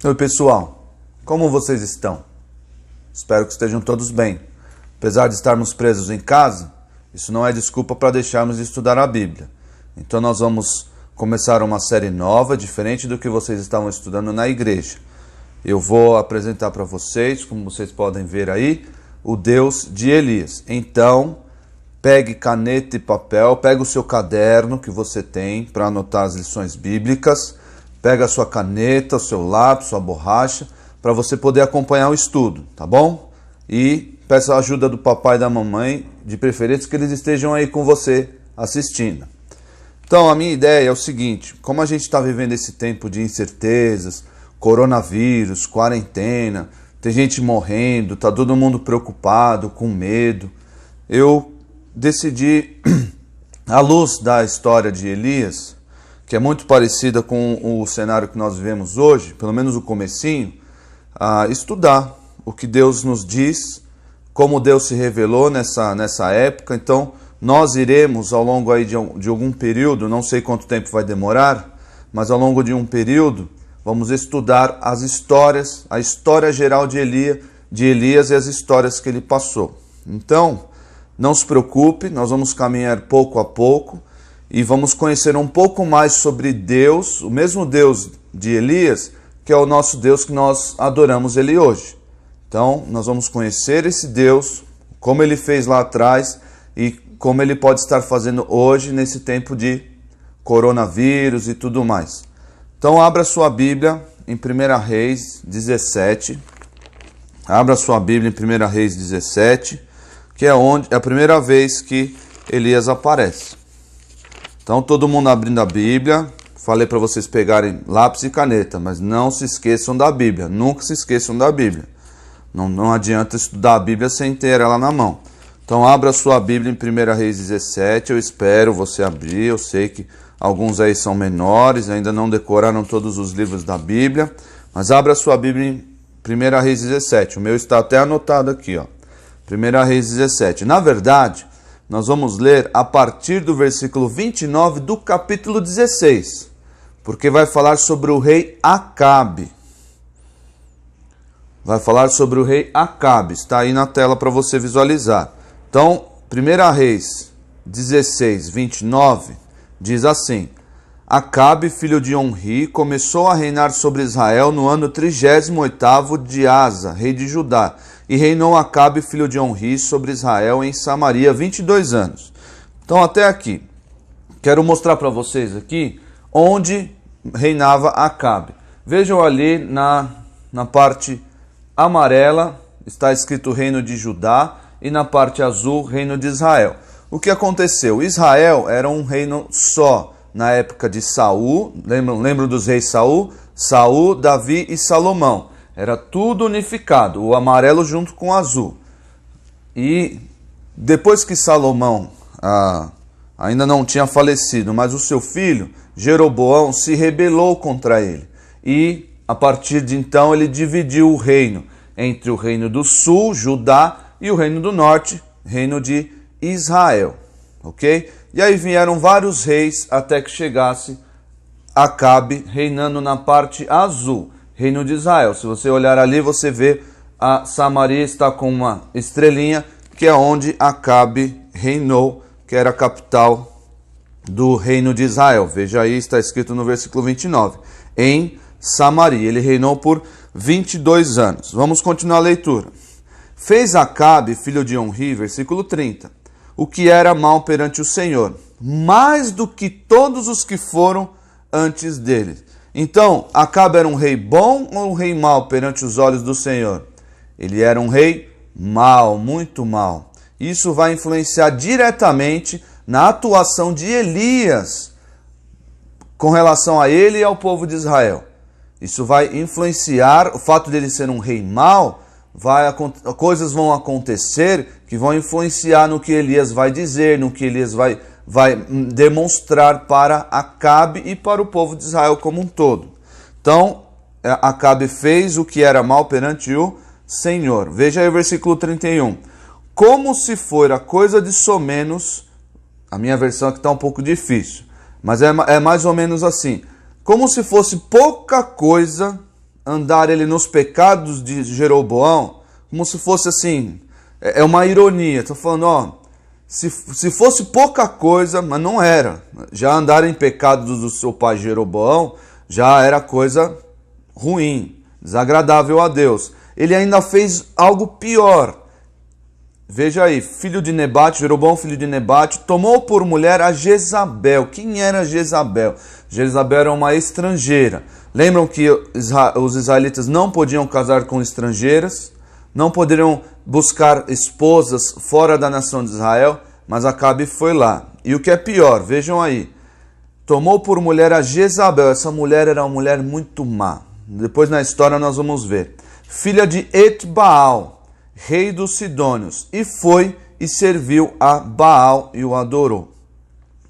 Oi pessoal, como vocês estão? Espero que estejam todos bem. Apesar de estarmos presos em casa, isso não é desculpa para deixarmos de estudar a Bíblia. Então nós vamos começar uma série nova, diferente do que vocês estavam estudando na igreja. Eu vou apresentar para vocês, como vocês podem ver aí, o Deus de Elias. Então, pegue caneta e papel, pegue o seu caderno que você tem para anotar as lições bíblicas, pega a sua caneta, o seu lápis, sua borracha, para você poder acompanhar o estudo, tá bom? E peça a ajuda do papai e da mamãe, de preferência que eles estejam aí com você assistindo. Então, a minha ideia é o seguinte: como a gente está vivendo esse tempo de incertezas, coronavírus, quarentena, tem gente morrendo, está todo mundo preocupado, com medo, eu decidi, à luz da história de Elias, que é muito parecida com o cenário que nós vivemos hoje, pelo menos o comecinho, a estudar o que Deus nos diz, como Deus se revelou nessa época. Então, nós iremos, ao longo aí de algum período, não sei quanto tempo vai demorar, mas ao longo de um período, vamos estudar as histórias, a história geral de Elias e as histórias que ele passou. Então, não se preocupe, nós vamos caminhar pouco a pouco e vamos conhecer um pouco mais sobre Deus, o mesmo Deus de Elias, que é o nosso Deus que nós adoramos ele hoje. Então, nós vamos conhecer esse Deus, como ele fez lá atrás e como ele pode estar fazendo hoje nesse tempo de coronavírus e tudo mais. Então, abra sua Bíblia em 1 Reis 17. Abra sua Bíblia em 1 Reis 17, que é a primeira vez que Elias aparece. Então, todo mundo abrindo a Bíblia. Falei para vocês pegarem lápis e caneta, mas não se esqueçam da Bíblia. Nunca se esqueçam da Bíblia. Não adianta estudar a Bíblia sem ter ela na mão. Então, abra sua Bíblia em 1 Reis 17. Eu espero você abrir. Eu sei que alguns aí são menores, ainda não decoraram todos os livros da Bíblia. Mas abra sua Bíblia em 1 Reis 17. O meu está até anotado aqui, ó. 1 Reis 17. Na verdade, nós vamos ler a partir do versículo 29 do capítulo 16. Porque vai falar sobre o rei Acabe. Vai falar sobre o rei Acabe. Está aí na tela para você visualizar. Então, 1 Reis 16, 29, diz assim: Acabe, filho de Onri, começou a reinar sobre Israel no ano 38º de Asa, rei de Judá. E reinou Acabe, filho de Onri, sobre Israel em Samaria 22 anos. Então, até aqui. Quero mostrar para vocês aqui onde reinava Acabe. Vejam ali na parte amarela, está escrito Reino de Judá, e na parte azul, Reino de Israel. O que aconteceu? Israel era um reino só na época de Saul. Lembram dos reis Saul? Saul, Davi e Salomão. Era tudo unificado, o amarelo junto com o azul. E depois que Salomão ainda não tinha falecido, mas o seu filho, Jeroboão, se rebelou contra ele. E a partir de então ele dividiu o reino entre o reino do sul, Judá, e o reino do norte, reino de Israel. Ok? E aí vieram vários reis até que chegasse Acabe reinando na parte azul, reino de Israel. Se você olhar ali, você vê a Samaria está com uma estrelinha, que é onde Acabe reinou, que era a capital do reino de Israel. Veja aí, está escrito no versículo 29. Em Samaria. Ele reinou por 22 anos. Vamos continuar a leitura. Fez Acabe, filho de Onri, versículo 30, o que era mal perante o Senhor, mais do que todos os que foram antes dele. Então, Acabe era um rei bom ou um rei mau perante os olhos do Senhor? Ele era um rei mau, muito mau. Isso vai influenciar diretamente na atuação de Elias com relação a ele e ao povo de Israel. Isso vai influenciar, o fato de ele ser um rei mau, coisas vão acontecer que vão influenciar no que Elias vai dizer, no que Elias vai demonstrar para Acabe e para o povo de Israel como um todo. Então, Acabe fez o que era mal perante o Senhor. Veja aí o versículo 31. Como se fora coisa de somenos, a minha versão aqui está um pouco difícil, mas é mais ou menos assim. Como se fosse pouca coisa andar ele nos pecados de Jeroboão, como se fosse assim, é uma ironia. Estou falando, ó, se fosse pouca coisa, mas não era. Já andar em pecados do seu pai Jeroboão já era coisa ruim, desagradável a Deus. Ele ainda fez algo pior. Veja aí, filho de Nebate, Jeroboão, filho de Nebate, tomou por mulher a Jezabel. Quem era Jezabel? Jezabel era uma estrangeira. Lembram que os israelitas não podiam casar com estrangeiras, não poderiam buscar esposas fora da nação de Israel, mas Acabe foi lá. E o que é pior, vejam aí, tomou por mulher a Jezabel. Essa mulher era uma mulher muito má. Depois na história nós vamos ver. Filha de Etbaal, rei dos Sidônios, e foi e serviu a Baal e o adorou.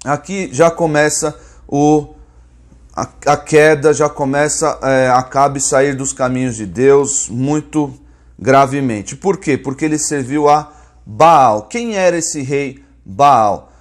Aqui já começa a queda, já começa Acabe sair dos caminhos de Deus muito gravemente. Por quê? Porque ele serviu a Baal. Quem era esse rei Baal?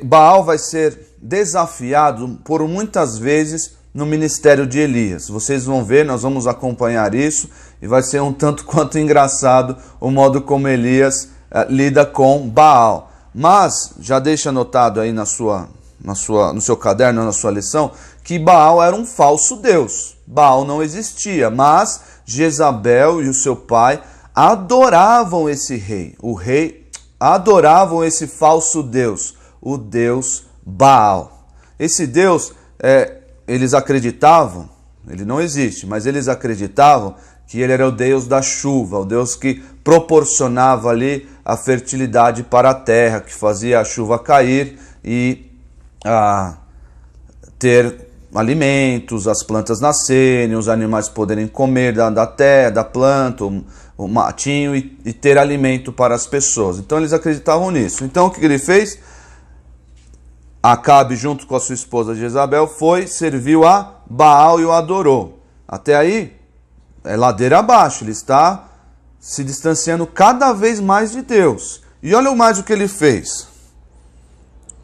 Baal vai ser desafiado por muitas vezes no ministério de Elias. Vocês vão ver, nós vamos acompanhar isso, e vai ser um tanto quanto engraçado o modo como Elias lida com Baal. Mas já deixa anotado aí no seu caderno, na sua lição, que Baal era um falso deus. Baal não existia, mas Jezabel e o seu pai adoravam esse rei. O rei adoravam esse falso deus, o deus Baal. Esse deus, eles acreditavam, ele não existe, mas eles acreditavam que ele era o Deus da chuva, o Deus que proporcionava ali a fertilidade para a terra, que fazia a chuva cair e ter alimentos, as plantas nascerem, os animais poderem comer da terra, da planta, o matinho e ter alimento para as pessoas. Então eles acreditavam nisso. Então o que ele fez? Acabe, junto com a sua esposa Jezabel, serviu a Baal e o adorou. Até aí, é ladeira abaixo, ele está se distanciando cada vez mais de Deus. E olha mais o que ele fez.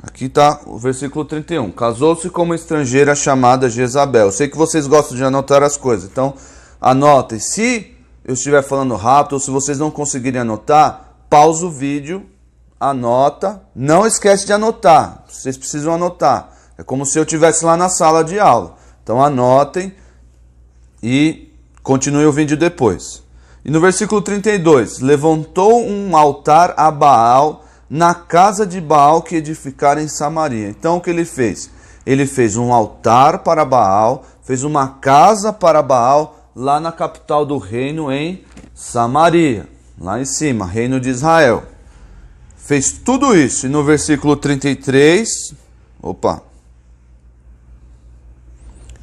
Aqui está o versículo 31. Casou-se com uma estrangeira chamada Jezabel. Eu sei que vocês gostam de anotar as coisas, então anotem. Se eu estiver falando rápido, ou se vocês não conseguirem anotar, pausa o vídeo, anota. Não esquece de anotar, vocês precisam anotar. É como se eu estivesse lá na sala de aula. Então anotem e continue o vídeo depois. E no versículo 32, levantou um altar a Baal na casa de Baal que edificara em Samaria. Então o que ele fez? Ele fez um altar para Baal, fez uma casa para Baal lá na capital do reino em Samaria, lá em cima, reino de Israel. Fez tudo isso. E no versículo 33,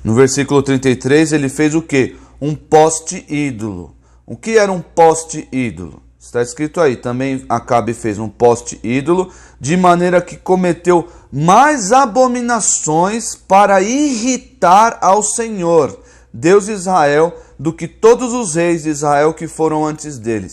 no versículo 33 ele fez o quê? Um poste ídolo. O que era um poste ídolo? Está escrito aí, também Acabe fez um poste ídolo, de maneira que cometeu mais abominações para irritar ao Senhor, Deus de Israel, do que todos os reis de Israel que foram antes dele.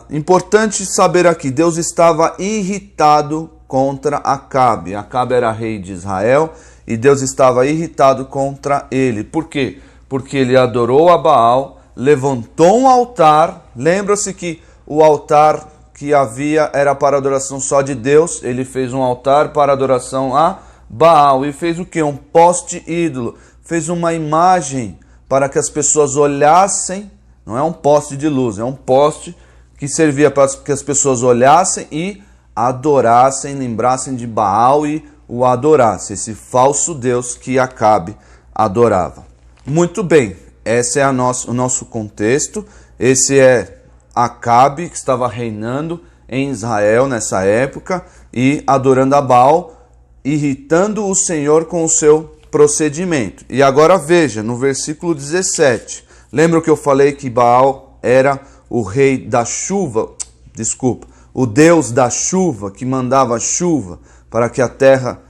Importante saber aqui, Deus estava irritado contra Acabe. Acabe era rei de Israel e Deus estava irritado contra ele. Por quê? Porque ele adorou a Baal, levantou um altar. Lembra-se que o altar que havia era para adoração só de Deus. Ele fez um altar para adoração a Baal e fez o quê? Um poste ídolo. Fez uma imagem para que as pessoas olhassem. Não é um poste de luz, é um poste que servia para que as pessoas olhassem e adorassem, lembrassem de Baal e o adorassem. Esse falso Deus que Acabe adorava. Muito bem, esse é o nosso contexto. Esse é Acabe, que estava reinando em Israel nessa época e adorando a Baal, irritando o Senhor com o seu procedimento. E agora veja, no versículo 17, lembra que eu falei que Baal era o rei da chuva? O Deus da chuva, que mandava chuva para que a terra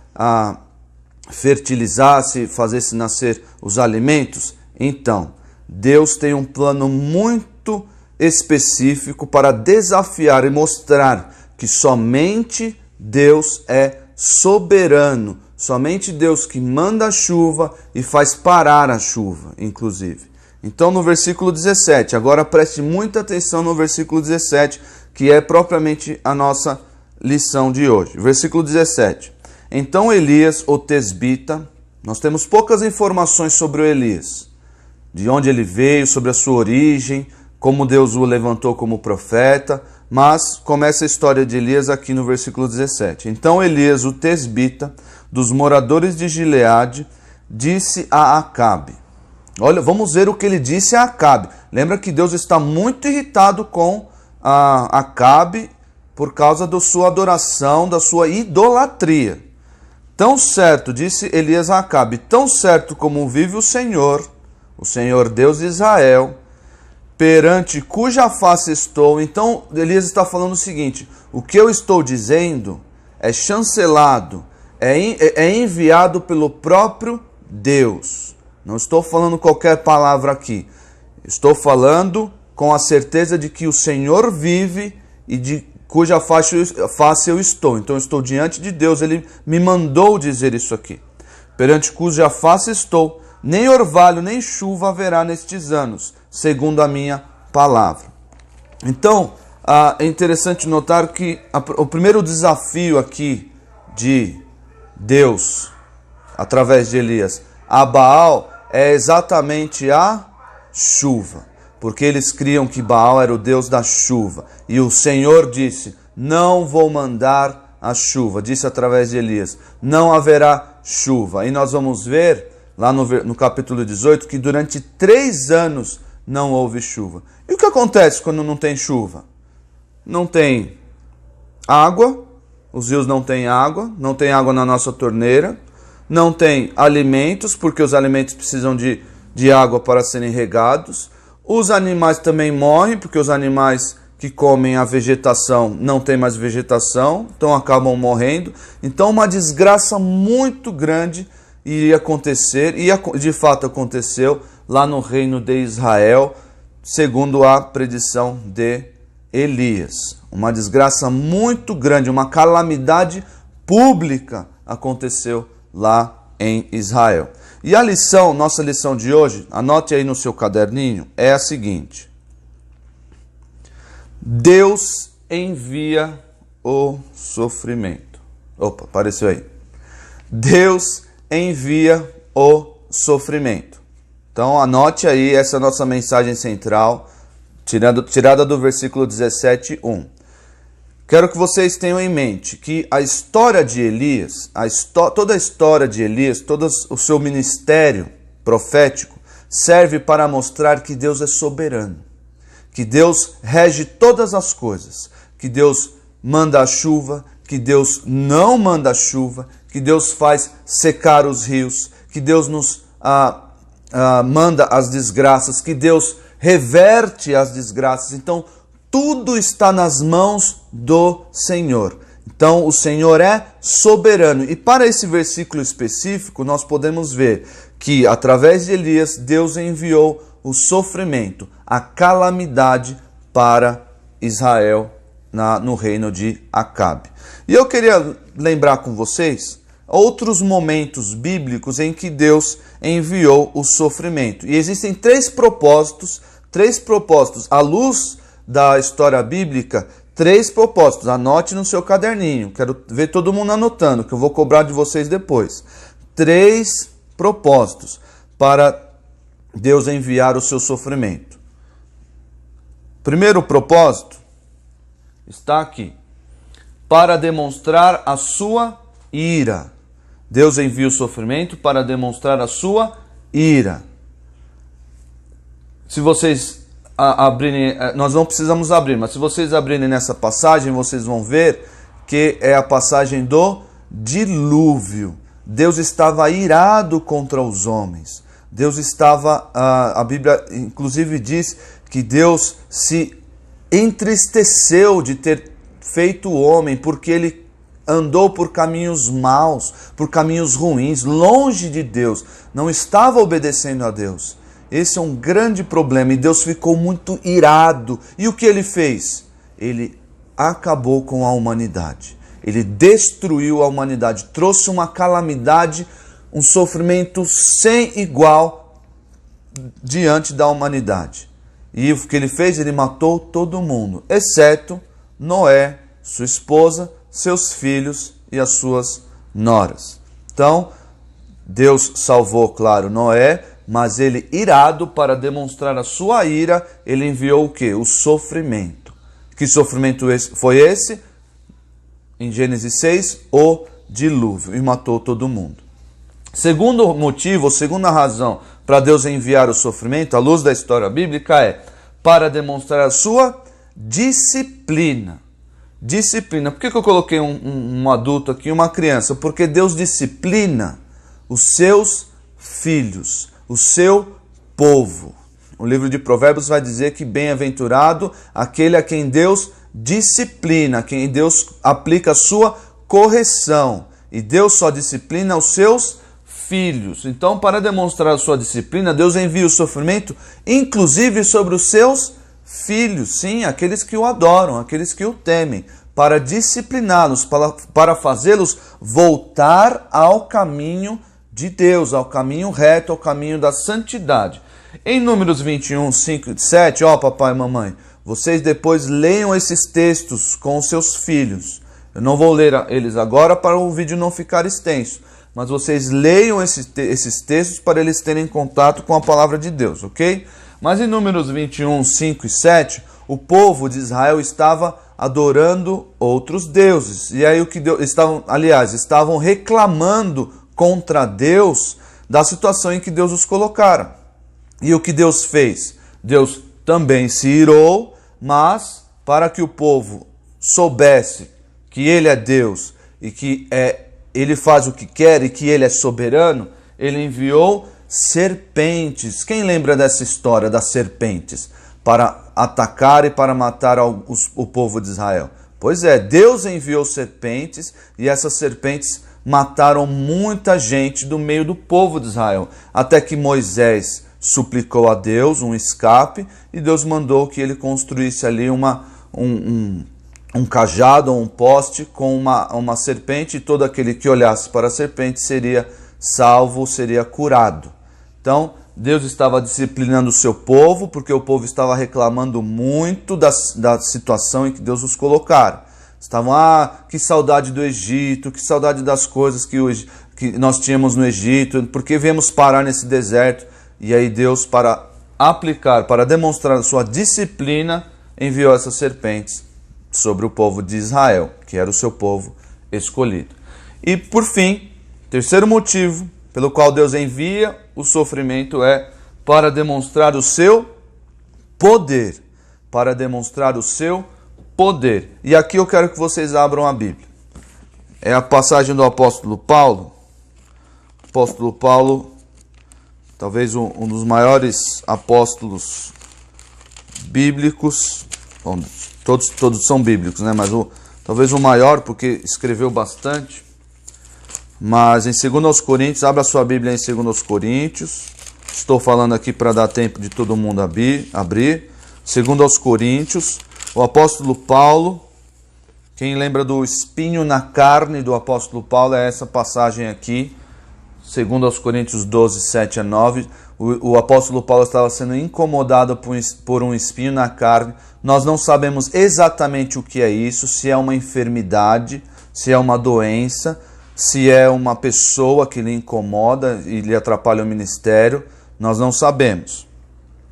fertilizasse, fazesse nascer os alimentos. Então, Deus tem um plano muito específico para desafiar e mostrar que somente Deus é soberano Somente Deus que manda a chuva e faz parar a chuva, inclusive. Então no versículo 17, agora preste muita atenção no versículo 17, que é propriamente a nossa lição de hoje. Versículo 17. Então Elias, o tesbita, nós temos poucas informações sobre o Elias, de onde ele veio, sobre a sua origem, como Deus o levantou como profeta, mas começa a história de Elias aqui no versículo 17. Então Elias, o tesbita, dos moradores de Gileade, disse a Acabe. Olha, vamos ver o que ele disse a Acabe. Lembra que Deus está muito irritado com Acabe por causa da sua adoração, da sua idolatria. Tão certo, disse Elias a Acabe, tão certo como vive o Senhor Deus de Israel, perante cuja face estou. Então Elias está falando o seguinte: o que eu estou dizendo é chancelado, é enviado pelo próprio Deus. Não estou falando qualquer palavra aqui. Estou falando com a certeza de que o Senhor vive e de cuja face eu estou. Então eu estou diante de Deus, Ele me mandou dizer isso aqui. Perante cuja face estou, nem orvalho nem chuva haverá nestes anos, segundo a minha palavra. Então, é interessante notar que o primeiro desafio aqui de Deus, através de Elias, a Baal, é exatamente a chuva. Porque eles criam que Baal era o Deus da chuva. E o Senhor disse, não vou mandar a chuva. Disse através de Elias, não haverá chuva. E nós vamos ver, lá no capítulo 18, que durante 3 anos não houve chuva. E o que acontece quando não tem chuva? Não tem água, os rios não têm água, não tem água na nossa torneira, não tem alimentos, porque os alimentos precisam de água para serem regados. Os animais também morrem, porque os animais que comem a vegetação não tem mais vegetação, então acabam morrendo. Então uma desgraça muito grande iria acontecer, e de fato aconteceu lá no reino de Israel, segundo a predição de Elias. Uma desgraça muito grande, uma calamidade pública aconteceu lá em Israel. E a lição, nossa lição de hoje, anote aí no seu caderninho, é a seguinte: Deus envia o sofrimento. Opa, apareceu aí. Deus envia o sofrimento. Então anote aí, essa é a nossa mensagem central, tirada do versículo 17:1. Quero que vocês tenham em mente que a história de Elias, toda a história de Elias, todo o seu ministério profético, serve para mostrar que Deus é soberano, que Deus rege todas as coisas, que Deus manda a chuva, que Deus não manda a chuva, que Deus faz secar os rios, que Deus nos manda as desgraças, que Deus reverte as desgraças. Então, tudo está nas mãos do Senhor. Então, o Senhor é soberano. E para esse versículo específico, nós podemos ver que, através de Elias, Deus enviou o sofrimento, a calamidade para Israel no reino de Acabe. E eu queria lembrar com vocês outros momentos bíblicos em que Deus enviou o sofrimento. E existem 3 propósitos à luz da história bíblica, 3 propósitos. Anote no seu caderninho. Quero ver todo mundo anotando, que eu vou cobrar de vocês depois. 3 propósitos para Deus enviar o seu sofrimento. Primeiro propósito está aqui: para demonstrar a sua ira. Deus envia o sofrimento para demonstrar a sua ira. Se vocês abrirem, nós não precisamos abrir, mas se vocês abrirem nessa passagem, vocês vão ver que é a passagem do dilúvio. Deus estava irado contra os homens. Deus estava, a Bíblia inclusive diz que Deus se entristeceu de ter feito o homem, porque ele andou por caminhos maus, por caminhos ruins, longe de Deus, não estava obedecendo a Deus. Esse é um grande problema e Deus ficou muito irado. E o que ele fez? Ele acabou com a humanidade. ele destruiu a humanidade, trouxe uma calamidade, um sofrimento sem igual diante da humanidade. E o que ele fez? Ele matou todo mundo, exceto Noé, sua esposa, seus filhos e as suas noras. Então, Deus salvou, claro, Noé, mas ele, irado, para demonstrar a sua ira, ele enviou o quê? O sofrimento. Que sofrimento foi esse? Em Gênesis 6, o dilúvio, e matou todo mundo. Segundo motivo, segunda razão para Deus enviar o sofrimento, à luz da história bíblica, é para demonstrar a sua disciplina. Disciplina. Por que eu coloquei um adulto aqui e uma criança? Porque Deus disciplina os seus filhos, o seu povo. O livro de Provérbios vai dizer que bem-aventurado aquele a quem Deus disciplina, a quem Deus aplica a sua correção. E Deus só disciplina os seus filhos. Então, para demonstrar a sua disciplina, Deus envia o sofrimento, inclusive sobre os seus filhos, sim, aqueles que o adoram, aqueles que o temem, para discipliná-los, para fazê-los voltar ao caminho de Deus, ao caminho reto, ao caminho da santidade. Em Números 21, 5 e 7, papai e mamãe, vocês depois leiam esses textos com os seus filhos. Eu não vou ler eles agora para o vídeo não ficar extenso, mas vocês leiam esses textos para eles terem contato com a palavra de Deus, ok? Mas em Números 21, 5 e 7, o povo de Israel estava adorando outros deuses. E aí estavam reclamando contra Deus da situação em que Deus os colocara. E o que Deus fez? Deus também se irou, mas para que o povo soubesse que ele é Deus e que ele faz o que quer e que ele é soberano, ele enviou serpentes. Quem lembra dessa história das serpentes? Para atacar e para matar o povo de Israel. Pois é, Deus enviou serpentes e essas serpentes mataram muita gente do meio do povo de Israel. Até que Moisés suplicou a Deus um escape e Deus mandou que ele construísse ali um cajado ou um poste com uma serpente, e todo aquele que olhasse para a serpente seria salvo, seria curado. Então, Deus estava disciplinando o seu povo, porque o povo estava reclamando muito da situação em que Deus os colocara. Estavam, que saudade do Egito, que saudade das coisas que nós tínhamos no Egito, porque viemos parar nesse deserto. E aí Deus, para demonstrar a sua disciplina, enviou essas serpentes sobre o povo de Israel, que era o seu povo escolhido. E por fim, terceiro motivo pelo qual Deus envia o sofrimento é para demonstrar o seu poder. Para demonstrar o seu poder. E aqui eu quero que vocês abram a Bíblia. É a passagem do apóstolo Paulo. Apóstolo Paulo, talvez um dos maiores apóstolos bíblicos. Bom, todos são bíblicos, né? Mas talvez o maior, porque escreveu bastante. Mas em 2 Coríntios, abra sua Bíblia em 2 Coríntios. Estou falando aqui para dar tempo de todo mundo abrir. 2 Coríntios, o apóstolo Paulo. Quem lembra do espinho na carne do apóstolo Paulo é essa passagem aqui. 2 Coríntios 12, 7 a 9. O apóstolo Paulo estava sendo incomodado por um espinho na carne. Nós não sabemos exatamente o que é isso, se é uma enfermidade, se é uma doença, se é uma pessoa que lhe incomoda e lhe atrapalha o ministério. Nós não sabemos,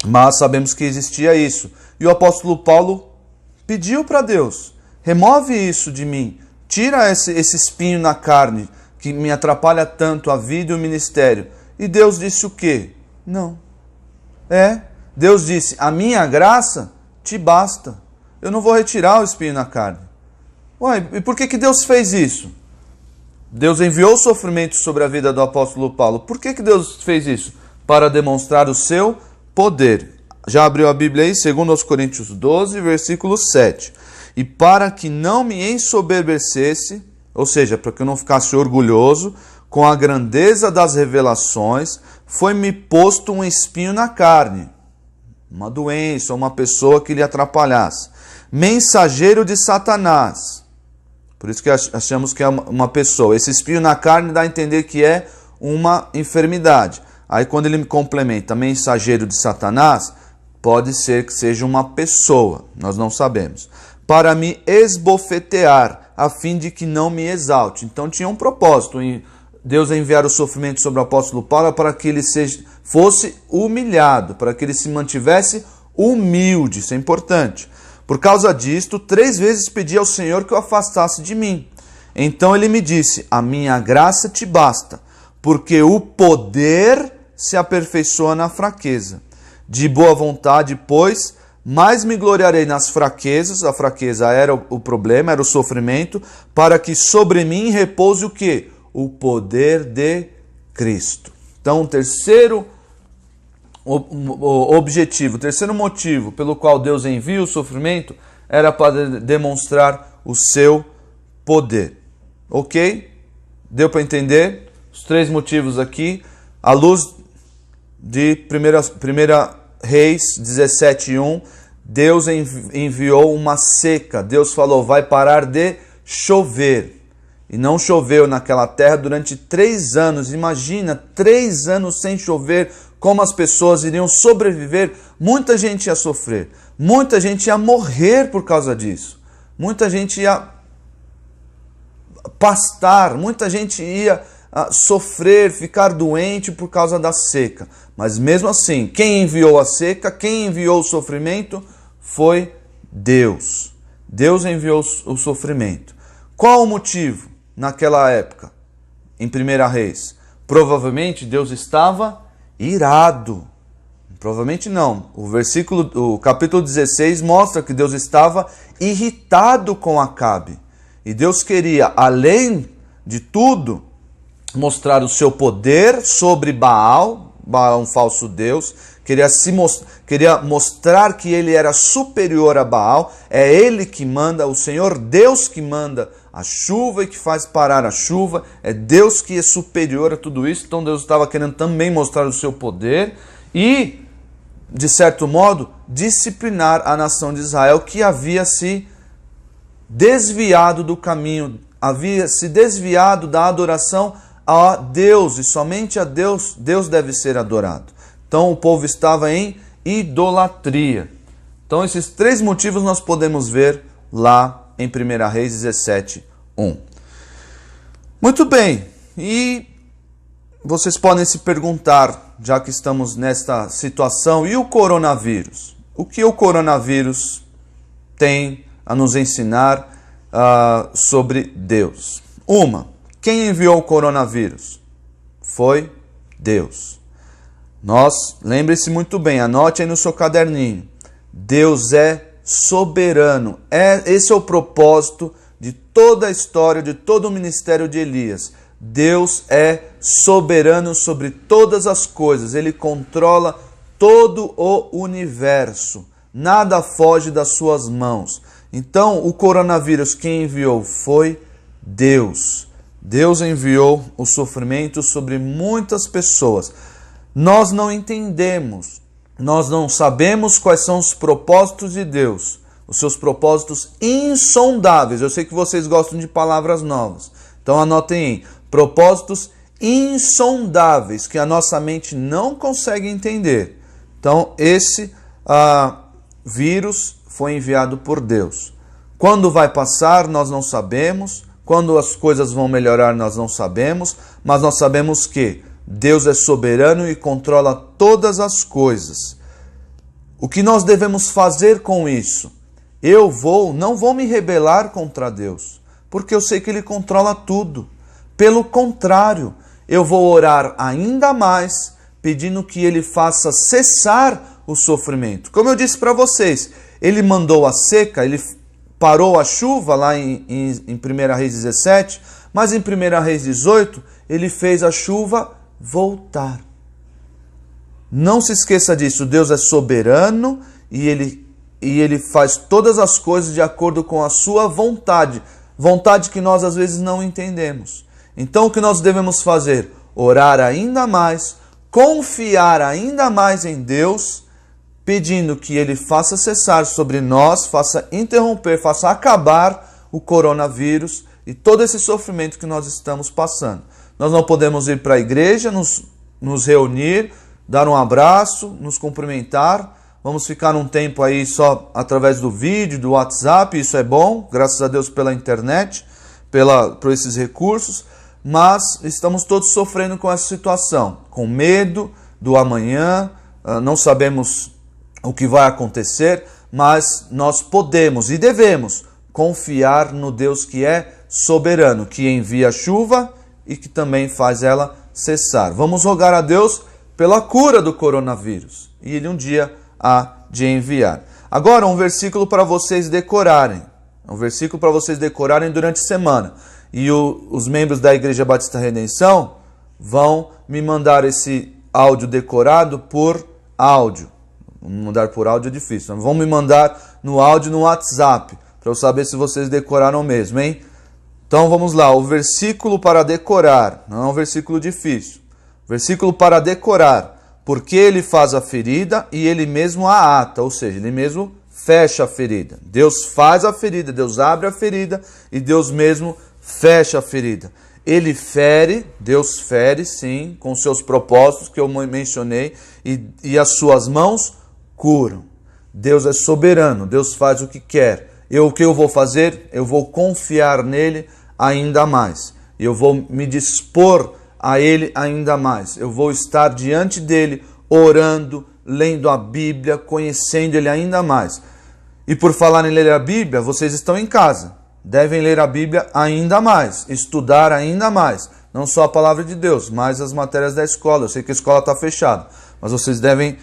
mas sabemos que existia isso. E o apóstolo Paulo pediu para Deus: remove isso de mim, tira esse espinho na carne que me atrapalha tanto a vida e o ministério. E Deus disse o quê? Não. Deus disse: a minha graça te basta. Eu não vou retirar o espinho na carne. Ué, e por que Deus fez isso? Deus enviou sofrimento sobre a vida do apóstolo Paulo. Por que Deus fez isso? Para demonstrar o seu poder. Já abriu a Bíblia aí? 2 Coríntios 12, versículo 7. E para que não me ensoberbecesse, ou seja, para que eu não ficasse orgulhoso, com a grandeza das revelações, foi-me posto um espinho na carne, uma doença, uma pessoa que lhe atrapalhasse. Mensageiro de Satanás. Por isso que achamos que é uma pessoa. Esse espinho na carne dá a entender que é uma enfermidade. Aí quando ele me complementa, mensageiro de Satanás, pode ser que seja uma pessoa, nós não sabemos. Para me esbofetear, a fim de que não me exalte. Então tinha um propósito em Deus enviar o sofrimento sobre o apóstolo Paulo para que ele fosse humilhado, para que ele se mantivesse humilde, isso é importante. Por causa disto, 3 vezes pedi ao Senhor que o afastasse de mim. Então ele me disse, a minha graça te basta, porque o poder se aperfeiçoa na fraqueza. De boa vontade, pois, mais me gloriarei nas fraquezas, a fraqueza era o problema, era o sofrimento, para que sobre mim repouse o quê? O poder de Cristo. Então, o terceiro objetivo, o terceiro motivo pelo qual Deus envia o sofrimento era para demonstrar o seu poder. Ok? Deu para entender? Os 3 motivos aqui, à luz de 1 Reis 17:1, Deus enviou uma seca. Deus falou, vai parar de chover. E não choveu naquela terra durante 3 anos. Imagina, 3 anos sem chover, como as pessoas iriam sobreviver. Muita gente ia sofrer. Muita gente ia morrer por causa disso. Muita gente ia pastar. Muita gente ia sofrer, ficar doente por causa da seca. Mas mesmo assim, quem enviou a seca, quem enviou o sofrimento foi Deus. Deus enviou o sofrimento. Qual o motivo naquela época, em 1 Reis? Provavelmente Deus estava irado. Provavelmente não. O capítulo 16 mostra que Deus estava irritado com Acabe. E Deus queria, além de tudo, mostrar o seu poder sobre Baal. Baal é um falso Deus. Queria mostrar que ele era superior a Baal. É ele que manda, o Senhor Deus que manda a chuva e que faz parar a chuva. É Deus que é superior a tudo isso. Então Deus estava querendo também mostrar o seu poder e, de certo modo, disciplinar a nação de Israel, que havia se desviado do caminho, havia se desviado da adoração a Deus, e somente a Deus deve ser adorado. Então o povo estava em idolatria. Então esses 3 motivos nós podemos ver lá em 1 Reis 17:1. Muito bem, e vocês podem se perguntar, já que estamos nesta situação, e o coronavírus? O que o coronavírus tem a nos ensinar sobre Deus? Quem enviou o coronavírus? Foi Deus. Lembre-se muito bem, anote aí no seu caderninho. Deus é soberano. Esse é o propósito de toda a história, de todo o ministério de Elias. Deus é soberano sobre todas as coisas. Ele controla todo o universo. Nada foge das suas mãos. Então, o coronavírus quem enviou foi Deus. Deus enviou o sofrimento sobre muitas pessoas. Nós não entendemos, nós não sabemos quais são os propósitos de Deus, os seus propósitos insondáveis. Eu sei que vocês gostam de palavras novas, então anotem aí, propósitos insondáveis que a nossa mente não consegue entender. Então esse vírus foi enviado por Deus. Quando vai passar, nós não sabemos. Quando as coisas vão melhorar, nós não sabemos, mas nós sabemos que Deus é soberano e controla todas as coisas. O que nós devemos fazer com isso? Não vou me rebelar contra Deus, porque eu sei que Ele controla tudo. Pelo contrário, eu vou orar ainda mais, pedindo que Ele faça cessar o sofrimento. Como eu disse para vocês, Ele mandou a seca, Ele parou a chuva lá em 1 Reis 17, mas em 1 Reis 18, Ele fez a chuva voltar. Não se esqueça disso, Deus é soberano e Ele faz todas as coisas de acordo com a sua vontade. Vontade que nós às vezes não entendemos. Então o que nós devemos fazer? Orar ainda mais, confiar ainda mais em Deus, pedindo que Ele faça cessar sobre nós, faça interromper, faça acabar o coronavírus e todo esse sofrimento que nós estamos passando. Nós não podemos ir para a igreja, nos reunir, dar um abraço, nos cumprimentar. Vamos ficar um tempo aí só através do vídeo, do WhatsApp, isso é bom, graças a Deus pela internet, por esses recursos, mas estamos todos sofrendo com essa situação, com medo do amanhã, não sabemos o que vai acontecer, mas nós podemos e devemos confiar no Deus que é soberano, que envia chuva e que também faz ela cessar. Vamos rogar a Deus pela cura do coronavírus, e Ele um dia há de enviar. Agora um versículo para vocês decorarem. Um versículo para vocês decorarem durante a semana. E os membros da Igreja Batista Redenção vão me mandar esse áudio decorado por áudio. Mandar por áudio é difícil. Vão me mandar no áudio no WhatsApp, para eu saber se vocês decoraram mesmo, hein? Então vamos lá, o versículo para decorar. Não é um versículo difícil. Versículo para decorar. Porque ele faz a ferida e ele mesmo a ata, ou seja, ele mesmo fecha a ferida. Deus faz a ferida, Deus abre a ferida e Deus mesmo fecha a ferida. Ele fere, Deus fere, sim, com seus propósitos que eu mencionei, e as suas mãos curam. Deus é soberano, Deus faz o que quer. O que eu vou fazer? Eu vou confiar nele ainda mais. Eu vou me dispor a Ele ainda mais. Eu vou estar diante dele, orando, lendo a Bíblia, conhecendo Ele ainda mais. E por falar em ler a Bíblia, vocês estão em casa. Devem ler a Bíblia ainda mais, estudar ainda mais. Não só a palavra de Deus, mas as matérias da escola. Eu sei que a escola está fechada, mas vocês devem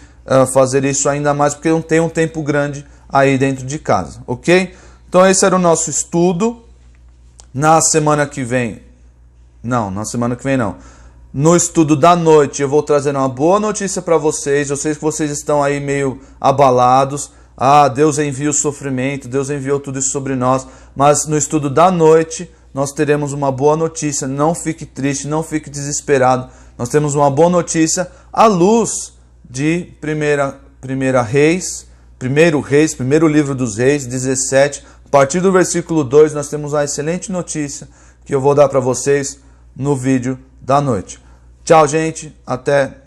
fazer isso ainda mais, porque não tem um tempo grande aí dentro de casa, ok? Então esse era o nosso estudo. Na semana que vem... na semana que vem não. No estudo da noite eu vou trazer uma boa notícia para vocês. Eu sei que vocês estão aí meio abalados. Deus enviou o sofrimento, Deus enviou tudo isso sobre nós. Mas no estudo da noite nós teremos uma boa notícia. Não fique triste, não fique desesperado. Nós temos uma boa notícia à luz de primeiro livro dos Reis, 17. A partir do versículo 2 nós temos uma excelente notícia que eu vou dar para vocês no vídeo da noite. Tchau, gente. Até